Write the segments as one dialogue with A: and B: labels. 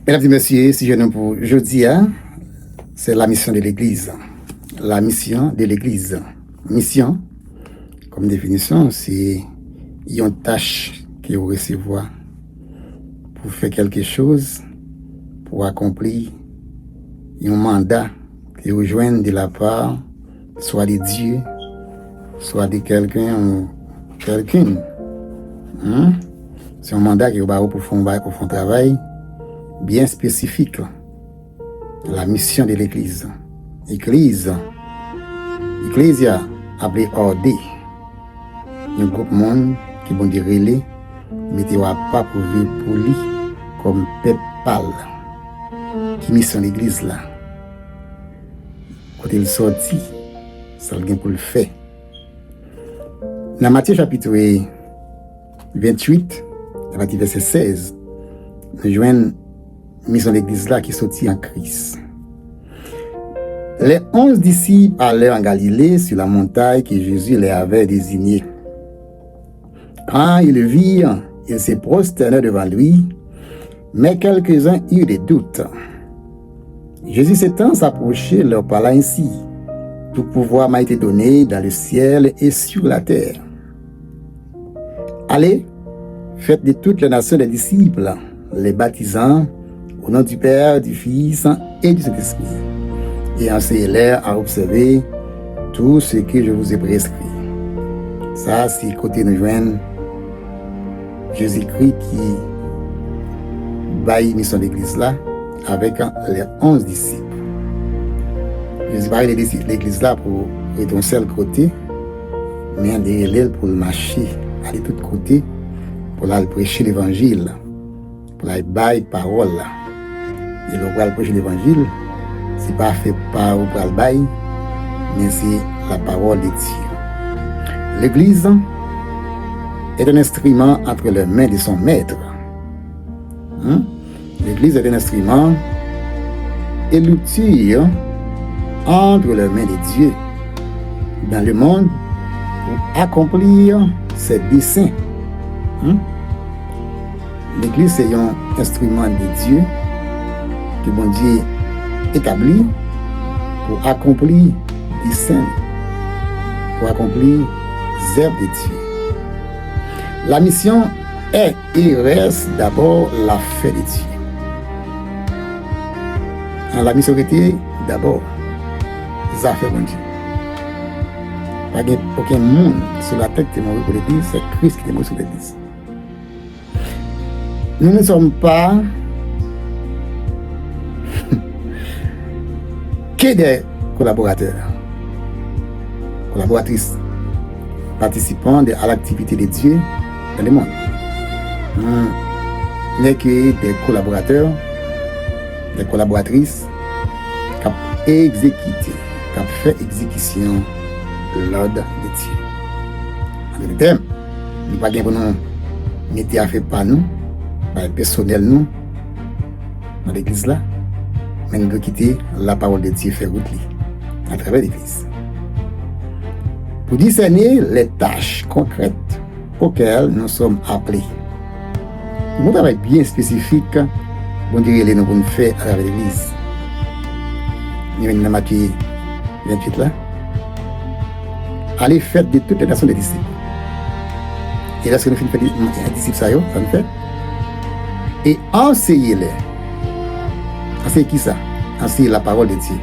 A: Mesdames et messieurs, si je ne pour jeudi, c'est la mission de l'Église. La mission de l'Église. Mission, comme définition, c'est une tâche que vous recevez pour faire quelque chose, pour accomplir un mandat que vous joignez de la part, soit de Dieu, soit de quelqu'un ou quelqu'une. C'est un mandat que vous avez pour faire un travail bien spécifique. La mission de l'Église. Ecclesia, appelé ordé. Un groupe monde qui vont dire relais, mettez pas pour vivre pour lui comme peuple pâle. Qui mission l'Église là? Quand il sortit, ça vient pour le faire. Dans Matthieu chapitre 28, à partir du verset 16, nous joignons mission l'Église là qui sortit en Christ. Les 11 disciples allèrent en Galilée sur la montagne que Jésus les avait désignée. Quand ils le virent, ils se prosternèrent devant lui, mais quelques-uns eurent des doutes. Jésus s'étant s'approcher leur parla ainsi: tout pouvoir m'a été donné dans le ciel et sur la terre. Allez, faites de toutes les nations des disciples, les baptisant au nom du Père, du Fils et du Saint-Esprit, et enseignez-les à observer tout ce que je vous ai prescrit. Ça, c'est côté nous joindre Jésus-Christ qui baille mission d'église là avec les 11 disciples. Jésus baille l'église là pour être un seul côté, mais derrière elle pour marcher, aller de tous côtés, pour aller prêcher l'évangile, pour aller bailler parole là. Et le pour prêcher l'évangile, c'est pas fait par ou par le bail, mais c'est la parole de Dieu. L'église est un instrument entre les mains de son maître. L'église est un instrument et l'outil entre les mains de Dieu dans le monde pour accomplir ses desseins. L'église est un instrument de Dieu que bon Dieu établit pour accomplir des desseins, pour accomplir les œuvres de Dieu. La mission est et reste d'abord la fête de Dieu. La mission était d'abord les affaires de Dieu. Pas aucun monde sur la tête qui est mort pour l'Église, c'est Christ qui est mort sur l'Église. Nous ne sommes pas que des collaborateurs, collaboratrices, participants à l'activité de Dieu dans le monde. Nous n'est que des collaborateurs, des collaboratrices qui ont exécuté, qui ont fait exécution de l'ordre de Dieu. En d'autres termes, nous ne pouvons pas nous mettre à faire par nous, par le personnel nous, dans l'église là, mais nous devons quitter la parole de Dieu faire route à travers l'église. Pour discerner les tâches concrètes auxquelles nous sommes appelés. Un travail bien spécifique, bon Dieu, nous pouvons faire à travers l'église. Nous venons dans Matthieu 28 là. Allez, faites de toutes les nations des disciples. Et lorsque nous finissons de faire des disciples, ça nous fait. Et enseignez-les. Enseignez qui ça? Enseignez la parole de Dieu.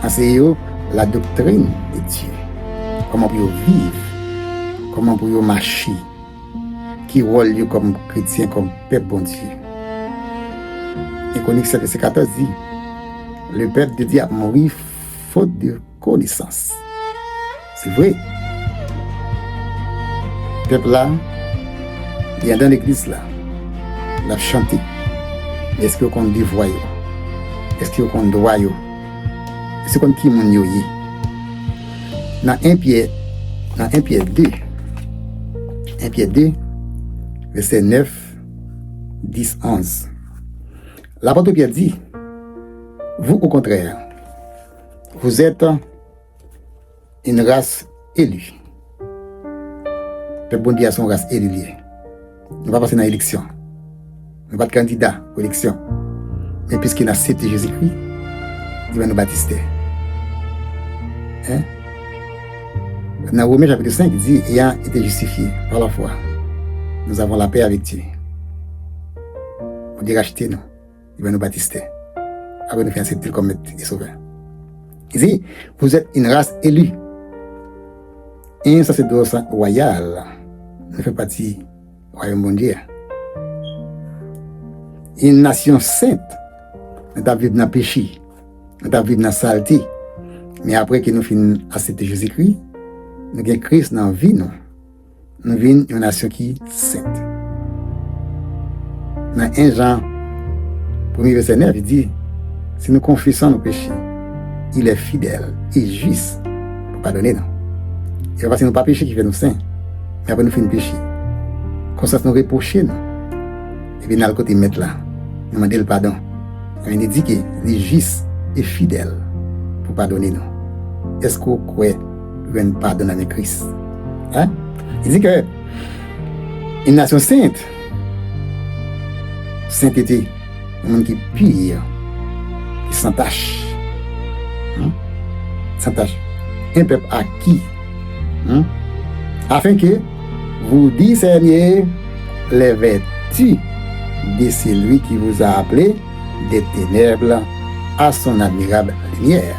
A: Enseignez la doctrine de Dieu. Comment pour vivre, comment pour marcher, qui rôle comme chrétien, comme peuple bon Dieu. Et Chroniques 7, verset 14 dit: le peuple de Dieu a mouru faute de connaissance. C'est vrai. Le peuple là, il y a dans l'église là, il a chanté. Est-ce que qu'on dévoie? Est-ce que qu'on doit? Est-ce qu'on qui mon yo? Dans 1 Pierre 2, verset 9, 10, 11. L'apôtre Pierre dit: vous au contraire, vous êtes une race élue. Le bon Dieu a son race élue. Nous ne pas passer dans l'élection. Nous pas de candidat aux élections. Mais puisqu'il a accepté Jésus-Christ, il va nous baptiser. Hein? Dans Romains chapitre 5, il dit, ayant été justifié par la foi, nous avons la paix avec Dieu. On dit racheter nous, il va nous baptiser. Après nous faire accepter comme maître et sauveur. Il dit, vous êtes une race élue, un sacerdoce royal, nous fait partie du royaume bon Dieu. Une nation sainte, nous avons vécu dans le péché, nous avons vécu dans la saleté. Mais après que nous finissons accepter Jésus-Christ, nous avons Christ dans la vie, nous vivons une nation qui est sainte. Dans 1 Jean, 1er verset 9, il dit, si nous confessons nos péchés, il est fidèle et juste pour pardonner nous. Et parce que ce n'est pas le péché qui fait nous saints, mais après nous faisons péché. Comme ça, nous reprocher nous. Et puis, dans le côté mettre là, nous demander le pardon. Et il dit qu'il est juste et fidèle pour pardonner nous. Est-ce que vous croyez que nous pardonnons avec Christ? Hein? Il dit que une nation sainte, sainteté, un monde qui est pur, qui sans tache. Hein? Sans tache. Un peuple acquis. Hein? Afin que vous discerniez les vertus de celui qui vous a appelé des ténèbres à son admirable lumière.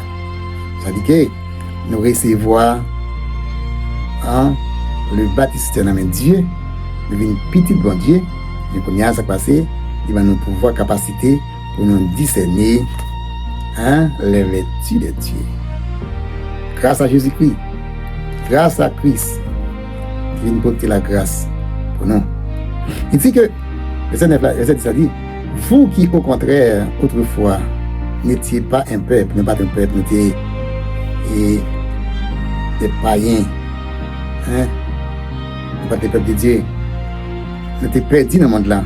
A: C'est-à-dire que nous recevons le baptême dans Dieu, nous une petite bon Dieu, nous connaissons ça passer, il va nous pouvoir capacité pour nous discerner les vertus de Dieu. Grâce à Jésus-Christ, grâce à Christ, qui vient porter la grâce pour nous. Il dit que, verset 10 dit, vous qui au contraire, autrefois, n'étiez pas un peuple, pas un peuple, n'étiez des païens, pas des peuples de Dieu, n'étiez perdus dans le monde là.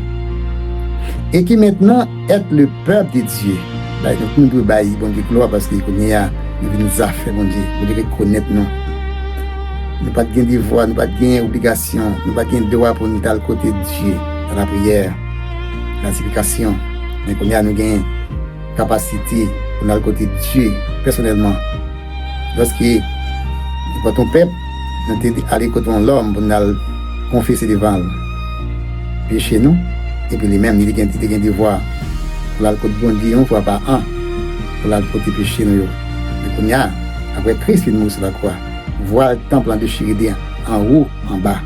A: Et qui maintenant est le peuple de Dieu. Nous devons bailler bon Dieu gloire parce qu'il connaît nous affaires, bon Dieu, nous devons reconnaître nous. Nous pas de devoir, nous pas de obligation, nous pas de droit pour nous d'aller côté de Dieu dans la prière, la supplication. Mais nous avons une capacité pour nous aller côté de Dieu personnellement. Lorsque quand ton peuple, nous sommes allés côté de l'homme pour nous confesser devant le péché nous, et puis les mêmes, ils ont un devoir pour aller côté de bon Dieu une fois par an, pour aller côté péché nous. Et nous après Christ qui nous sur la croix. Voir le temple en déchiré en haut, en bas.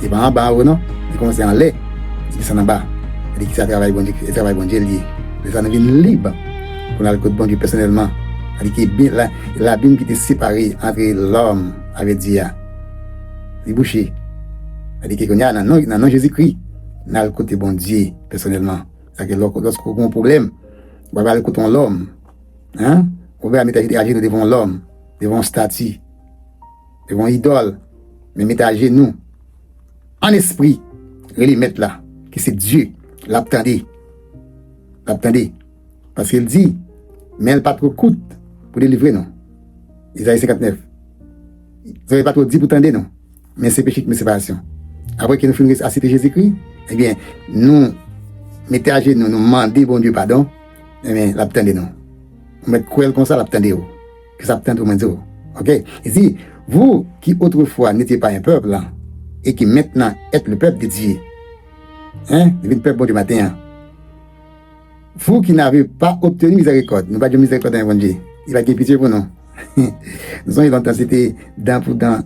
A: Et bien en bas, en haut, non, il commence en l'air, il descend en bas. Il dit que ça travaille bon Dieu, il travaille bon Dieu lié. Les gens deviennent libres pour aller côté bon Dieu personnellement. Il dit que l'abîme qui était séparé entre l'homme avec Dieu, il bouché. Il dit que dans non Jésus-Christ, dans le côté bon Dieu personnellement. C'est-à-dire que lorsqu'on a un problème, on va aller côté l'homme. On va mettre agir devant l'homme, devant un statut. Devant idole, mais mettez à genoux, en esprit, les mettre là, que c'est Dieu, l'attendez, parce qu'il dit, mais elle pas trop coûte pour délivrer, non. Isaïe 59. Vous n'avez pas trop dit pour tendre, non, mais c'est péché de séparation. Après que nous finissons à citer Jésus-Christ, eh bien, nous, mettez à genoux, nous demandez, bon Dieu, pardon, eh bien, l'attendez, non. Vous mettez cruel comme ça, l'attendez, que ça attend au moins, ok? Il dit, vous qui autrefois n'étiez pas un peuple là, et qui maintenant êtes le peuple de Dieu, le peuple bon du matin, vous qui n'avez pas obtenu miséricorde, nous pas de miséricorde dans le Dieu, il va gagner pitié pour nous. Nous avons longtemps c'était dent pour dent,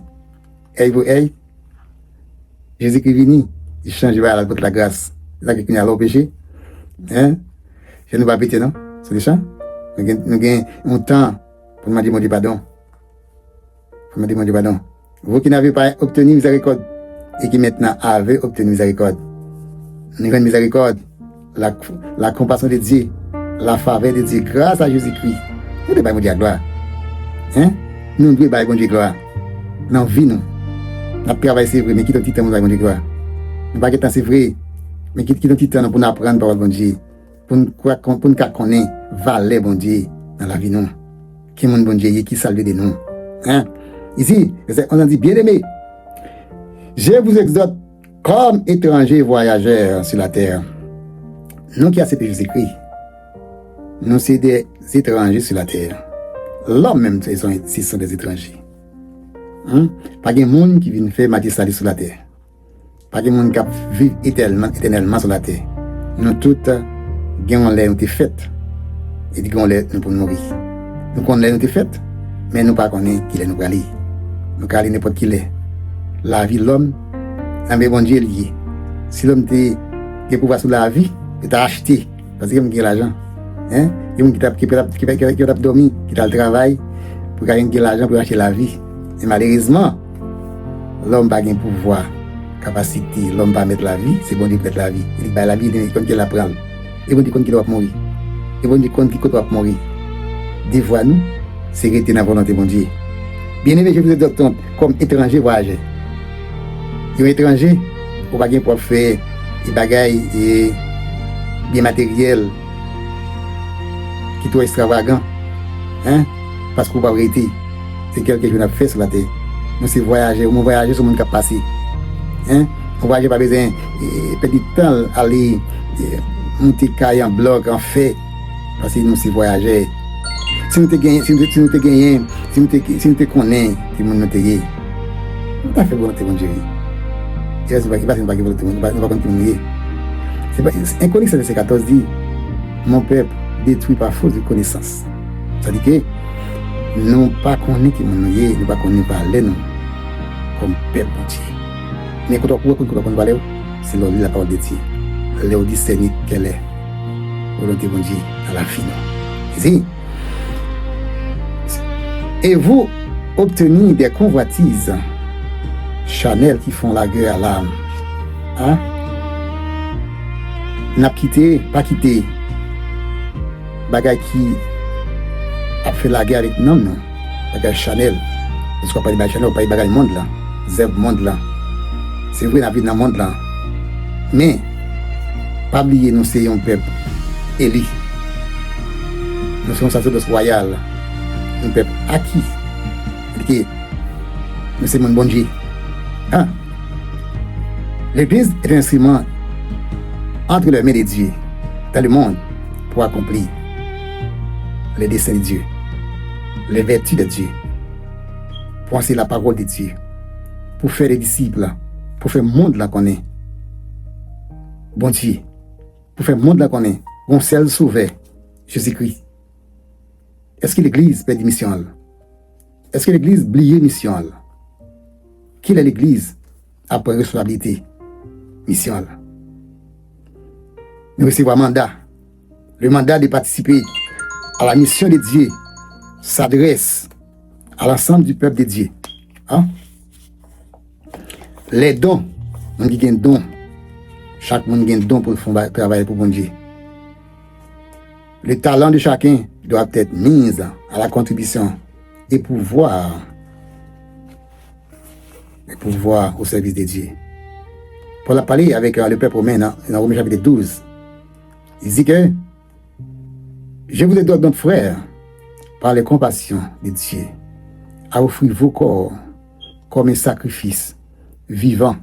A: œil pour œil. Jésus qui est venu, il change la grâce. C'est ça qui est allé au péché. Je ne vais pas péter, non? C'est ça? Nous avons un temps pour demander mon Dieu pardon. Vous qui n'avez pas obtenu miséricorde et qui maintenant avez obtenu miséricorde. Nous avons miséricorde, la compassion de Dieu, la faveur de Dieu grâce à Jésus-Christ. Nous devons mon Dieu gloire. Nous devons mon Dieu gloire. Dans la vie, nous. Notre travail, c'est vrai, mais qui est temps pour mon Dieu gloire. Nous ne pas c'est vrai, mais qui est temps pour nous apprendre par bon Dieu. Pour nous connaître valeur bon Dieu dans la vie, nous. Qui est mon bon Dieu qui salve de nous. Ici, on a dit, bien-aimé, je vous exhorte comme étrangers voyageurs sur la terre. Nous qui acceptons Jésus-Christ, nous sommes des étrangers sur la terre. L'homme même, ce sont des étrangers. Pas de monde qui vient faire magistrat sur la terre. Pas de monde qui vit éternellement sur la terre. Nous tous, nous l'air nous fait. Et nous l'air nous pour mourir. Nous connaissons nous fait, mais nous pas connaissons qui est nous aller. Nous allons n'importe qui est. La vie de l'homme, c'est bon Dieu lié. Si l'homme a pouvoir sur la vie, il t'a acheté parce qu'il a l'argent. Il y a qui a dormi, qui a le travail pour gagner l'argent pour acheter la vie. Et malheureusement, l'homme n'a pas de pouvoir, capacité, l'homme va mettre la vie, c'est bon Dieu mettre la vie. Il dit la vie, il compte qu'il la prend. Il dit qu'il doit mourir. Il dit qu'il doit mourir. Dévoile-nous, c'est rester dans la volonté de Dieu. Bien aimé, je vous ai dit comme étranger voyageur. Les étrangers, on va pas faire des bagailles et bien matériels qui sont extravagants. Parce qu'on va arrêter. C'est quelque chose qu'on a fait sur la terre. Nous sommes voyageurs, on voyage sur le monde qui a passé. On voyage pas besoin de petit temps aller monter caille en bloc, en fait. Parce que nous sommes voyageurs. Si nous te gagnons, si nous te connaissons, si nous te gagnons, nous pas fait volonté de Dieu. Il ne va pas volonté, nous va continuer. Un connaisseur de ces 14 dit, mon peuple détruit par faute de connaissance. C'est-à-dire que nous ne pas connaissons qui nous ne pas connaissons parler nous comme peuple entier. Mais quand on connaît parler, c'est la parole de Dieu. Léo discerne quelle est volonté de Dieu à la fin. Ici. Et vous obtenez des convoitises charnelles qui font la guerre à l'âme. N'a pas quitté bagay qui a fait la guerre avec non, bagay charnel. Parce qu'on parle de bagay charnel, on parle de bagay monde là, zèbre monde là. C'est vrai, la vie dans le monde là. Mais, pas oublier, nous sommes un peuple élu. Nous sommes un sacerdoce royal. Un peuple acquis. Nous sommes un bon Dieu. L'Église est un instrument entre les mains de Dieu dans le monde pour accomplir les desseins de Dieu, les vertus de Dieu, pour enseigner la parole de Dieu, pour faire des disciples, pour faire le monde là qu'on est. Bon Dieu, pour faire le monde là qu'on est, on seul sauvé, Jésus-Christ. Est-ce que l'Église perd mission? Est-ce que l'Église oublie mission? Qui est l'Église après responsabilité? Mission. Nous recevons un mandat. Le mandat de participer à la mission de Dieu s'adresse à l'ensemble du peuple de Dieu. Les dons, on dit qu'il y a un don. Chaque monde a un don pour travailler pour bon Dieu. Le talent de chacun doit être mis à la contribution et pouvoir au service de Dieu. Paul a parlé avec le peuple romain dans Romains chapitre 12. Il dit que je vous exhorte donc, frères, par les compassions de Dieu, à offrir vos corps comme un sacrifice vivant,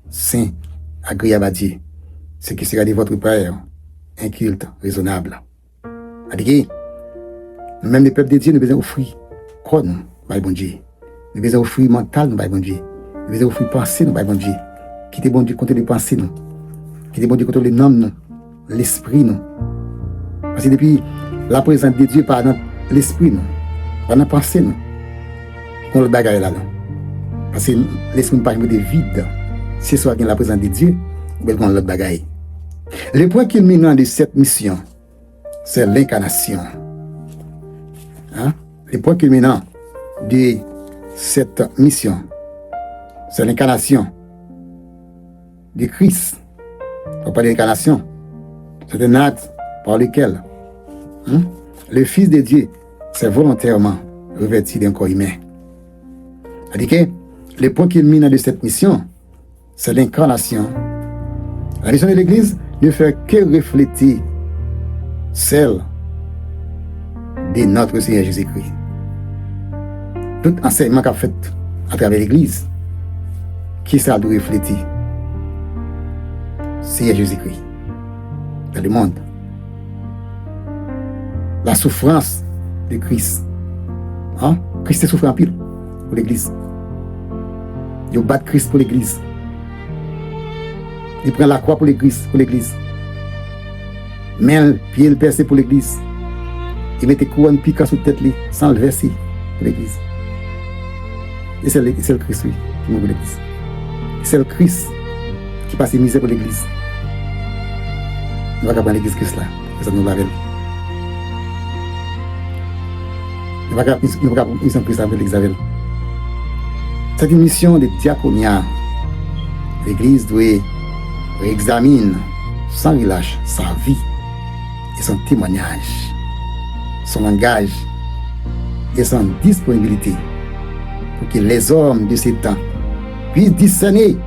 A: saint, agréable à Dieu, ce qui sera de votre prière, un culte raisonnable. C'est-à-dire que même les peuples de Dieu, nous devons offrir corps, nous, bon Dieu. Nous devons offrir mental, nous, bon Dieu. Nous devons offrir pensée, nous, bon Dieu. Quittez bon Dieu contre les pensées, nous. Quittez bon Dieu contre les noms, nous. L'esprit, nous. Parce que depuis la présence de Dieu par l'esprit, nous. Par la pensée, nous. On le bagaille là, parce que l'esprit nous parle de vide. Si soit dans la présence de Dieu, on va le bagaille. Le point culminant de cette mission, c'est l'incarnation. Le point culminant de cette mission, c'est l'incarnation de Christ. On parle d'incarnation. C'est un acte par lequel le Fils de Dieu s'est volontairement revêtu d'un corps humain. C'est-à-dire que le point culminant de cette mission, c'est l'incarnation. La mission de l'Église ne fait que refléter celle de notre Seigneur Jésus-Christ. Tout enseignement qu'a fait à travers l'Église, qui ça doit refléter? Seigneur Jésus-Christ dans le monde. la souffrance de Christ. Hein? Christ est souffert en pile pour l'église. Il bat Christ pour l'église. Il prend la croix pour l'église. Mais pied le percé pour l'église. Il mettait couronne piquant sous tête sans le verser pour l'église. Et c'est le Christ oui, qui mourut pour l'église. C'est le Christ qui passe misère pour l'église. Nous ne pouvons pas prendre l'église Christ là. Ça nous lave. Nous ne pouvons pas prendre Christ avec l'église. C'est une mission de diaconia. L'église doit examiner sans relâche sa vie et son témoignage, son langage et son disponibilité pour que les hommes de ces temps puissent discerner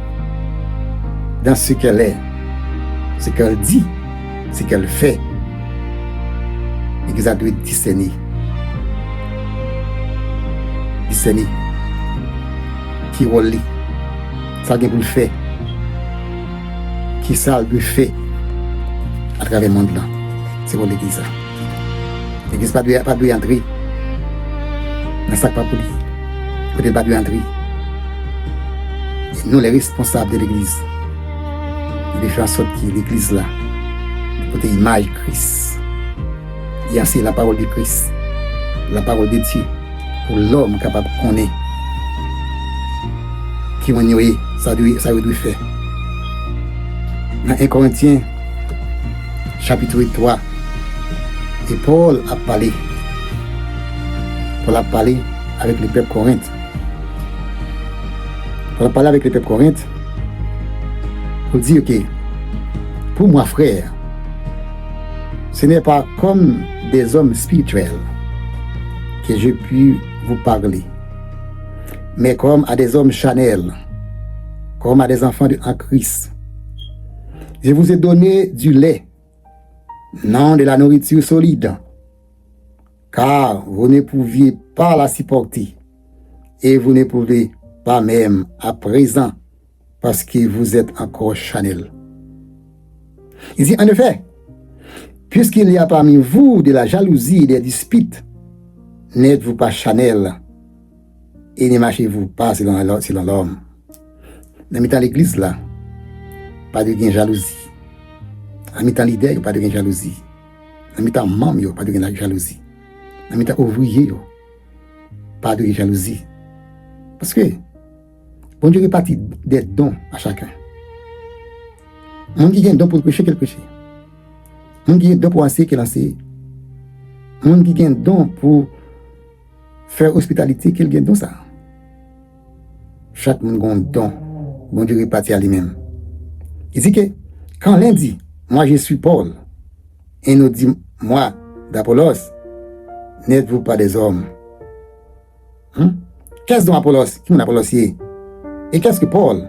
A: dans ce qu'elle est, ce qu'elle dit, ce qu'elle fait. L'Église doit discerner. Discerner. Qui rôle ça vient pour le faire. Qui ça le fait à travers le monde là. C'est pour l'Église. L'Église pas doit entrer dans ça pas pour lui. Peut-être pas doit entrer. Et nous les responsables de l'Église, nous devons faire en sorte que l'Église là, côté image Christ, et ainsi la parole de Christ, la parole de Dieu pour l'homme capable de connaître qui on y est, ça doit faire. Dans 1 Corinthiens chapitre 3, et Paul a parlé avec le peuple Corinthe. Paul a parlé avec le peuple Corinthe pour dire que pour moi frère, ce n'est pas comme des hommes spirituels que je puis vous parler, mais comme à des hommes charnels, comme à des enfants en Christ. Je vous ai donné du lait, non de la nourriture solide, car vous ne pouviez pas la supporter, et vous ne pouvez pas même à présent, parce que vous êtes encore charnel. Il dit, en effet, puisqu'il y a parmi vous de la jalousie et des disputes, n'êtes-vous pas charnel, et ne marchez-vous pas selon l'homme. Dans le temps de l'église là, pas de jalousie. En mi-temps leader, pas de jalousie. En mi-temps membre, pas de jalousie. En mi-temps ouvrier, pas de jalousie. Parce que, bon Dieu répartit des dons à chacun. Mon qui a un don pour prêcher, qu'elle prêche. Mon qui a un don pour enseigner, qu'elle enseigne. Mon qui a un don pour faire hospitalité, qu'elle a un don ça. Chaque monde a un don. Bon Dieu répartit à lui-même. Il dit que, quand l'un dit, moi je suis Paul, et nous dit, moi, d'Apollos, n'êtes-vous pas des hommes? Qu'est-ce donc Apollos? Qui est Apollos? Et qu'est-ce que Paul?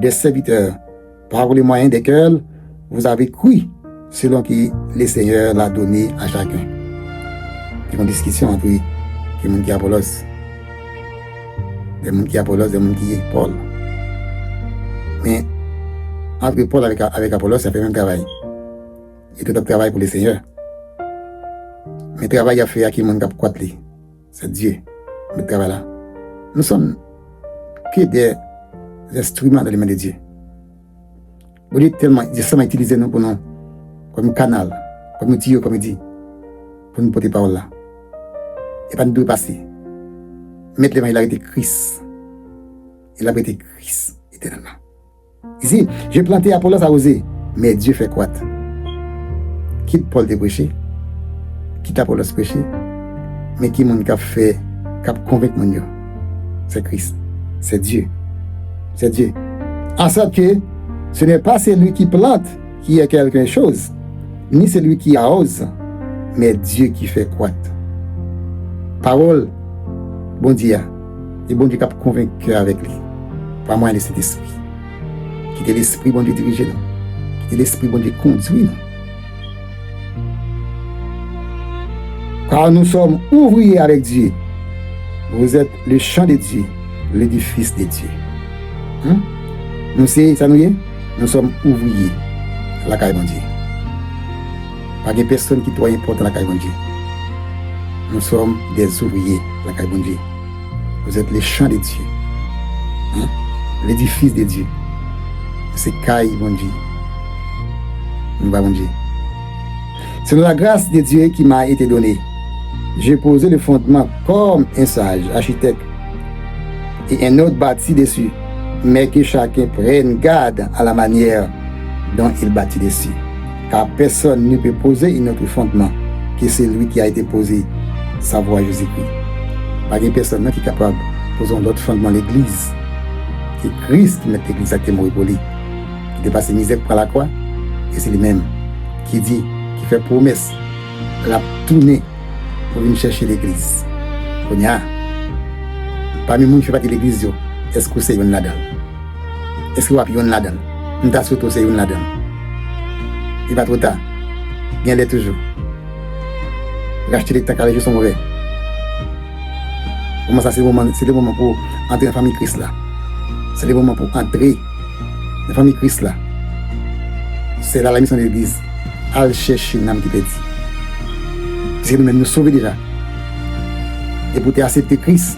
A: Des serviteurs, par les moyens desquels vous avez cru, selon que le Seigneur l'a donné à chacun. Il y a une discussion entre les gens qui sont Apollos. Des gens qui sont Apollos, des gens qui sont Paul. Mais, entre Paul avec Apollos, ça fait le même travail. Il tout travail pour le Seigneur. Mais le travail a fait à qui monde qui croit. C'est Dieu. Le travail là. Nous sommes que des instruments dans les mains de Dieu. Vous dites tellement, Dieu seulement utilisé nous pour nous, comme canal, comme outil, comme il dit, pour nous porter parole là. Et pas nous devons passer. Mettre les mains, il a été Christ. Il a été Christ éternellement. Ici, j'ai planté Apollos arrosé, mais Dieu fait quoi? Quitte Paul de prêcher, quitte Apollos prêcher, mais qui m'a fait, qui a convaincu mon Dieu? C'est Christ, c'est Dieu, c'est Dieu. En sorte que ce n'est pas celui qui plante qui est quelque chose, ni celui qui arrose, mais Dieu qui fait croître. Parole, bon Dieu, et bon Dieu qui a convaincu avec lui, par moyen de cet esprit. Quittez l'esprit, bon Dieu dirige nous. Quittez l'esprit, bon Dieu conduit nous. Car nous sommes ouvriers avec Dieu. Vous êtes le champ de Dieu, l'édifice de Dieu. Nous c'est ça nous y est? Nous sommes ouvriers à la caille de Dieu. Pas de personne qui doit importer la caille de Dieu. Nous sommes des ouvriers, la caille bon Dieu. Vous êtes les champs de Dieu. Hein? L'édifice de Dieu. C'est caille bon Dieu. Nous va bon Dieu. C'est la grâce de Dieu qui m'a été donnée. J'ai posé le fondement comme un sage architecte et un autre bâti dessus, mais que chacun prenne garde à la manière dont il bâtit dessus. Car personne ne peut poser un autre fondement que celui qui a été posé, savoir Jésus-Christ. Pas une personne qui est capable de poser un autre fondement, l'Église. C'est Christ qui met l'Église à témoin pour lui. Qui dépasse les misères pour la croix, et c'est lui-même qui dit, qui fait promesse, la tournée pour venir chercher l'Église. Parmi les gens qui font partie de l'Église, est-ce que c'est une là-dedans? Est-ce que vous avez une là-dedans? Nous avons surtout c'est une là-dedans. Il va trop tard. Bien l'est toujours. Racheter les temps car les jours sont mauvais. Comment ça, c'est le moment pour entrer dans la famille Christ là. C'est le moment pour entrer dans la famille Christ là. C'est là la mission de l'Église. Aller chercher une âme qui perdue. Parce que nous-mêmes nous sauvons déjà. Et pour accepter Christ,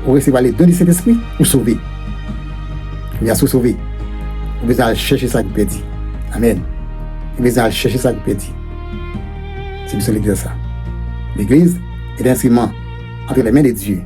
A: ou recevoir les dons de cet esprit, ou sauver. Vous êtes sauvé. Vous devez aller chercher ça qui perdue. Amen. Vous devez aller chercher ça qui perdue. C'est mission de l'Église ça. L'Église est l'instrument entre les mains de Dieu